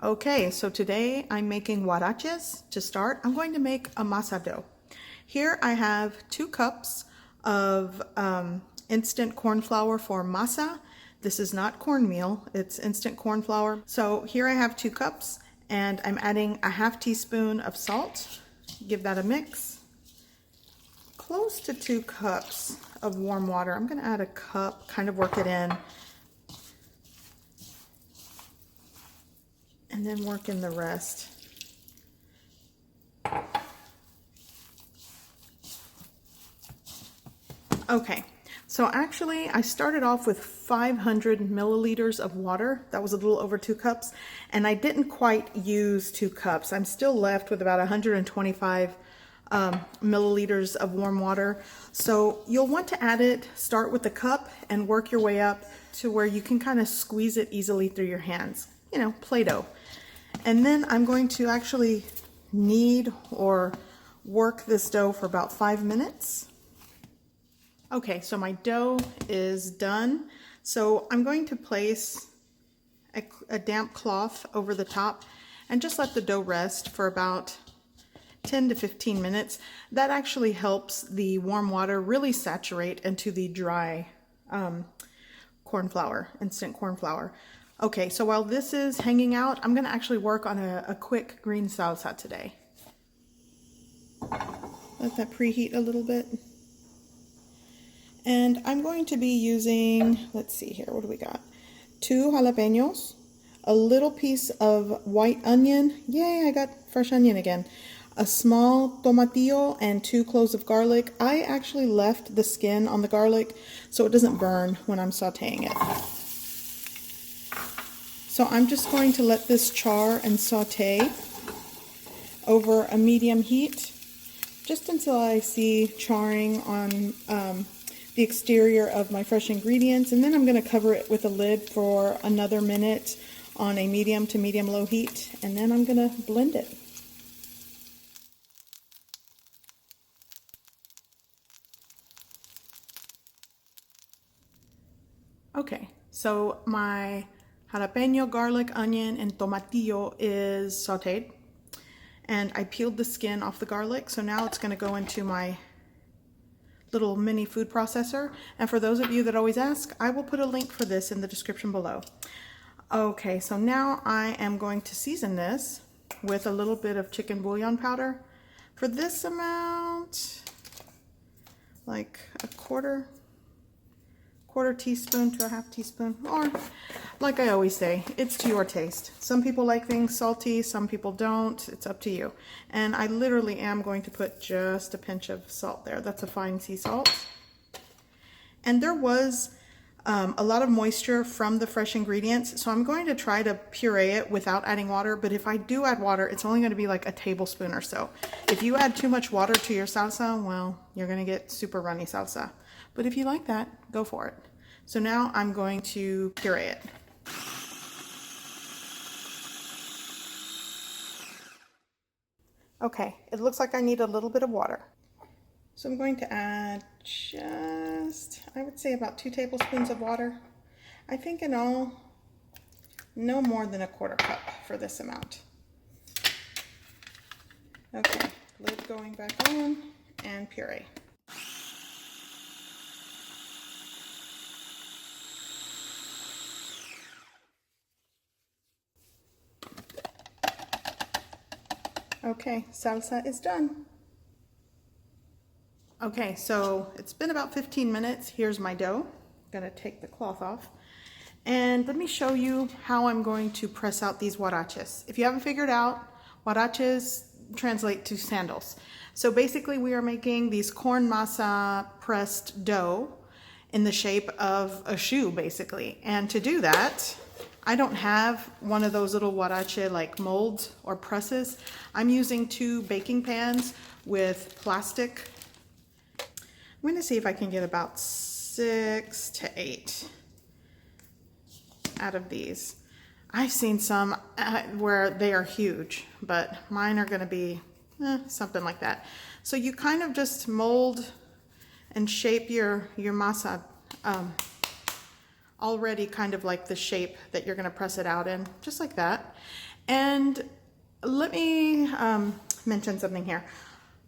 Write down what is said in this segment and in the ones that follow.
Okay, so today I'm making huaraches. To start, I'm going to make a masa dough. Here I have 2 cups of instant corn flour for masa. This is not cornmeal, it's instant corn flour. So here I have 2 cups and I'm adding a ½ teaspoon of salt. Give that a mix. Close to 2 cups of warm water. I'm gonna add a cup, kind of work it in. And then work in the rest. Okay, so actually I started off with 500 milliliters of water. That was a little over 2 cups, and I didn't quite use 2 cups. I'm still left with about 125 milliliters of warm water. So you'll want to add it, start with the cup and work your way up to where you can kind of squeeze it easily through your hands. You know, Play-Doh. And then I'm going to actually knead or work this dough for about 5 minutes. Okay, so my dough is done. So I'm going to place a damp cloth over the top and just let the dough rest for about 10 to 15 minutes. That actually helps the warm water really saturate into the dry corn flour, instant corn flour. Okay, so while this is hanging out, I'm gonna actually work on a quick green salsa today. Let that preheat a little bit. And I'm going to be using, let's see here, what do we got? 2 jalapenos, a little piece of white onion. Yay, I got fresh onion again. A small tomatillo and 2 cloves of garlic. I actually left the skin on the garlic so it doesn't burn when I'm sauteing it. So I'm just going to let this char and saute over a medium heat just until I see charring on the exterior of my fresh ingredients, and then I'm going to cover it with a lid for another minute on a medium to medium low heat, and then I'm going to blend it. Okay, so my jalapeno, garlic, onion, and tomatillo is sauteed. And I peeled the skin off the garlic, so now it's going to go into my little mini food processor. And for those of you that always ask, I will put a link for this in the description below. Okay, so now I am going to season this with a little bit of chicken bouillon powder. For this amount, like a quarter teaspoon to a ½ teaspoon, or like I always say, it's to your taste. Some people like things salty, some people don't. It's up to you. And I literally am going to put just a pinch of salt there. That's a fine sea salt. And there was a lot of moisture from the fresh ingredients, so I'm going to try to puree it without adding water, but if I do add water, it's only going to be like a tablespoon or so. If you add too much water to your salsa, well, you're going to get super runny salsa. But if you like that, go for it. So now I'm going to puree it. Okay, it looks like I need a little bit of water. So I'm going to add just, I would say about 2 tablespoons of water. I think in all, no more than a quarter cup for this amount. Okay, lid going back on and puree. Okay, salsa is done. Okay, so it's been about 15 minutes. Here's my dough. I'm gonna take the cloth off. And let me show you how I'm going to press out these huaraches. If you haven't figured out, huaraches translate to sandals. So basically we are making these corn masa pressed dough in the shape of a shoe, basically. And to do that, I don't have one of those little huarache like molds or presses. I'm using 2 baking pans with plastic. I'm going to see if I can get about 6 to 8 out of these. I've seen some where they are huge, but mine are going to be something like that. So you kind of just mold and shape your masa already kind of like the shape that you're gonna press it out in, just like that. And let me mention something here.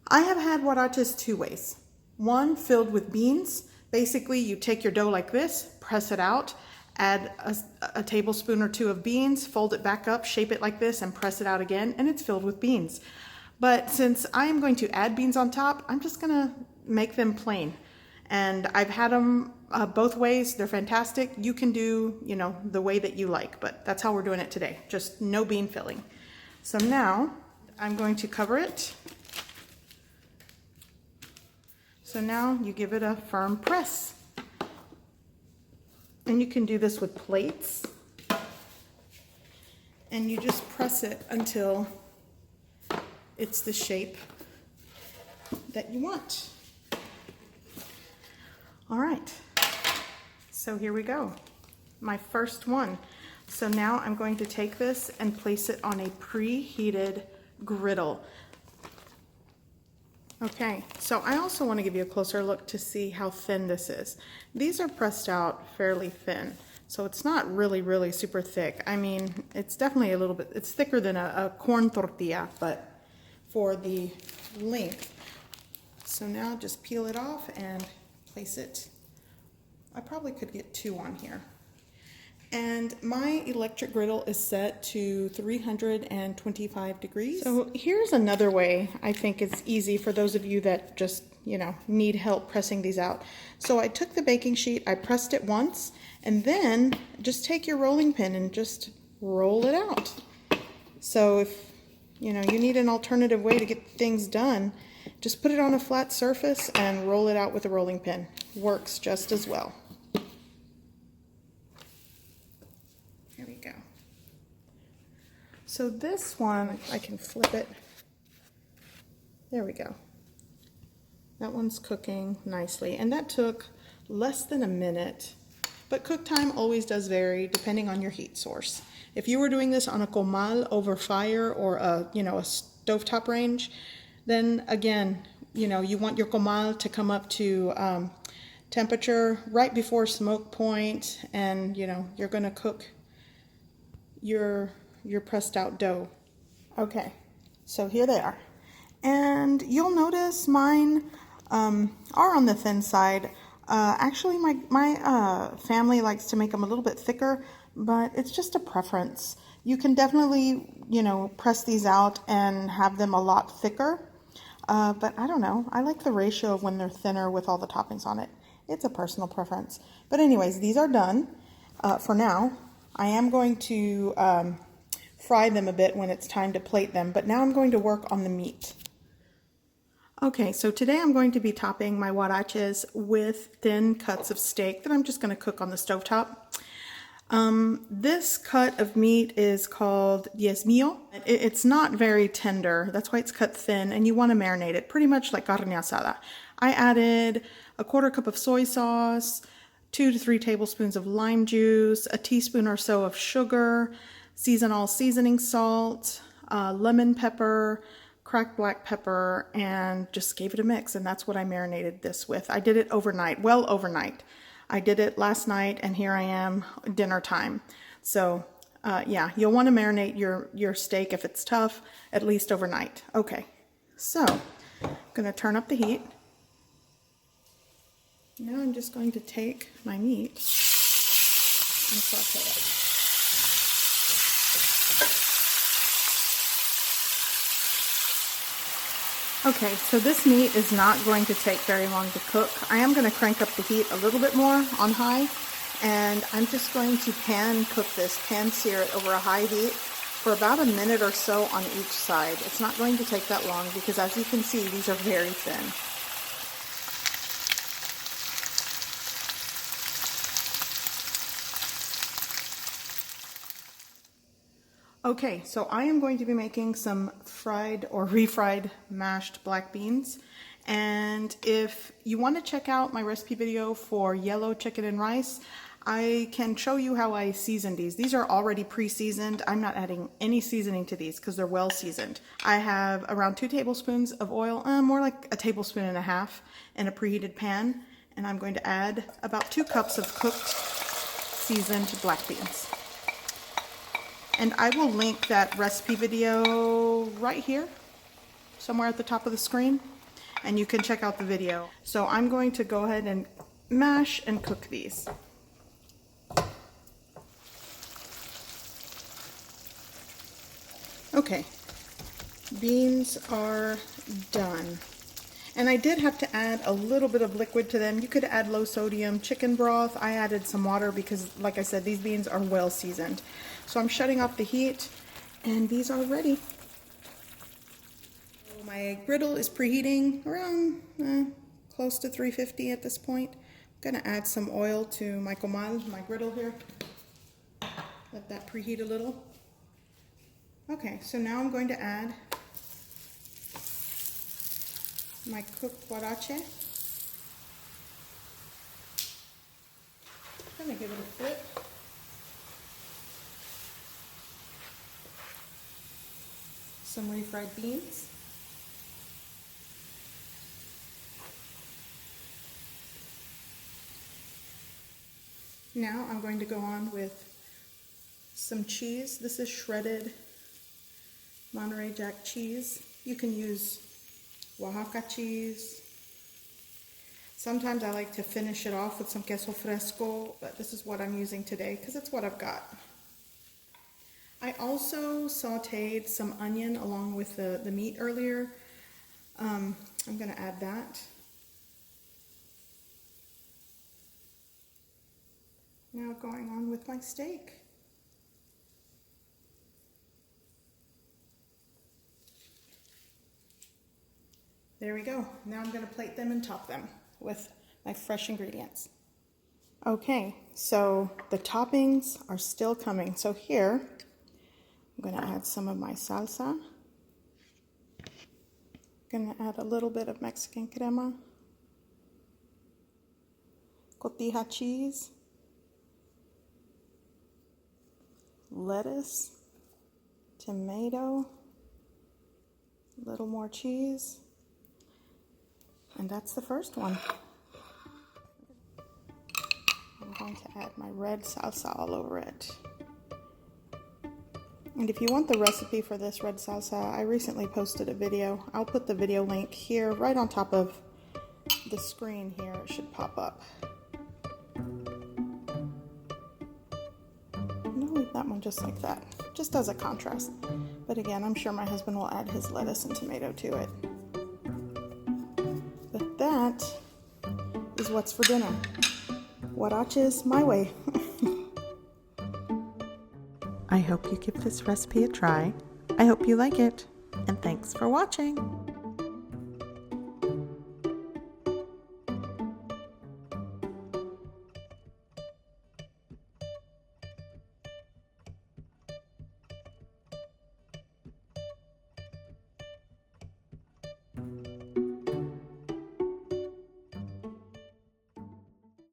I have had huaraches two ways. One filled with beans. Basically, you take your dough like this, press it out, add a tablespoon or two of beans, fold it back up, shape it like this, and press it out again, and it's filled with beans. But since I am going to add beans on top, I'm just gonna make them plain. And I've had them both ways. They're fantastic. You can do, you know, the way that you like, but that's how we're doing it today. Just no bean filling. So now I'm going to cover it. So now you give it a firm press. And you can do this with plates. And you just press it until it's the shape that you want. All right, so here we go. My first one. So now I'm going to take this and place it on a preheated griddle. Okay, so I also want to give you a closer look to see how thin this is. These are pressed out fairly thin, so it's not really super thick. I mean, it's definitely a little bit, it's thicker than a corn tortilla, but for the length. So now just peel it off and place it. I probably could get two on here. And my electric griddle is set to 325 degrees. So here's another way I think it's easy for those of you that just, you know, need help pressing these out. So I took the baking sheet, I pressed it once, and then just take your rolling pin and just roll it out. So if, you know, you need an alternative way to get things done, just put it on a flat surface and roll it out with a rolling pin. Works just as well. There we go. So this one, I can flip it. There we go. That one's cooking nicely, and that took less than a minute, but cook time always does vary depending on your heat source. If you were doing this on a comal over fire or a, you know, a stovetop range, then again, you know, you want your comal to come up to temperature right before smoke point, and you know, you're going to cook your pressed out dough. Okay, so here they are, and you'll notice mine are on the thin side. Actually, my family likes to make them a little bit thicker, but it's just a preference. You can definitely, you know, press these out and have them a lot thicker, but I don't know. I like the ratio of when they're thinner with all the toppings on it. It's a personal preference. But anyways, these are done for now. I am going to fry them a bit when it's time to plate them, but now I'm going to work on the meat. Okay, so today I'm going to be topping my huaraches with thin cuts of steak that I'm just going to cook on the stovetop. This cut of meat is called diezmillo. It's not very tender, that's why it's cut thin, and you want to marinate it pretty much like carne asada. I added a 1/4 cup of soy sauce, 2 to 3 tablespoons of lime juice, a teaspoon or so of sugar, seasonal seasoning salt, lemon pepper, cracked black pepper, and just gave it a mix, and that's what I marinated this with. I did it overnight, well overnight. I did it last night, and here I am, dinner time. So yeah, you'll want to marinate your steak if it's tough, at least overnight. Okay, so I'm going to turn up the heat. Now I'm just going to take my meat and saute it. Okay, so this meat is not going to take very long to cook. I am going to crank up the heat a little bit more on high, and I'm just going to pan cook this, pan sear it over a high heat for about a minute or so on each side. It's not going to take that long because, as you can see, these are very thin. Okay, so I am going to be making some fried or refried mashed black beans. And if you want to check out my recipe video for yellow chicken and rice, I can show you how I seasoned these. These are already pre-seasoned. I'm not adding any seasoning to these because they're well seasoned. I have around 2 tablespoons of oil, more like 1.5 tablespoons in a preheated pan. And I'm going to add about 2 cups of cooked seasoned black beans. And I will link that recipe video right here, somewhere at the top of the screen, and you can check out the video. So I'm going to go ahead and mash and cook these. Okay, beans are done. And I did have to add a little bit of liquid to them. You could add low sodium chicken broth. I added some water because, like I said, these beans are well seasoned. So I'm shutting off the heat, and these are ready. So my griddle is preheating around close to 350 at this point. I'm gonna add some oil to my comal, my griddle here. Let that preheat a little. Okay, so now I'm going to add my cooked huarache. I'm going to give it a flip. Some refried beans. Now I'm going to go on with some cheese. This is shredded Monterey Jack cheese. You can use Oaxaca cheese. Sometimes I like to finish it off with some queso fresco, but this is what I'm using today because it's what I've got. I also sauteed some onion along with the meat earlier. I'm going to add that. Now going on with my steak. There we go. Now I'm going to plate them and top them with my fresh ingredients. Okay, so the toppings are still coming. So here, I'm going to add some of my salsa. I'm going to add a little bit of Mexican crema. Cotija cheese. Lettuce. Tomato. A little more cheese. And that's the first one. I'm going to add my red salsa all over it. And if you want the recipe for this red salsa, I recently posted a video. I'll put the video link here, right on top of the screen here. It should pop up. And I'll leave that one just like that, just as a contrast. But again, I'm sure my husband will add his lettuce and tomato to it. But that is what's for dinner. Huaraches my way. I hope you give this recipe a try. I hope you like it, and thanks for watching.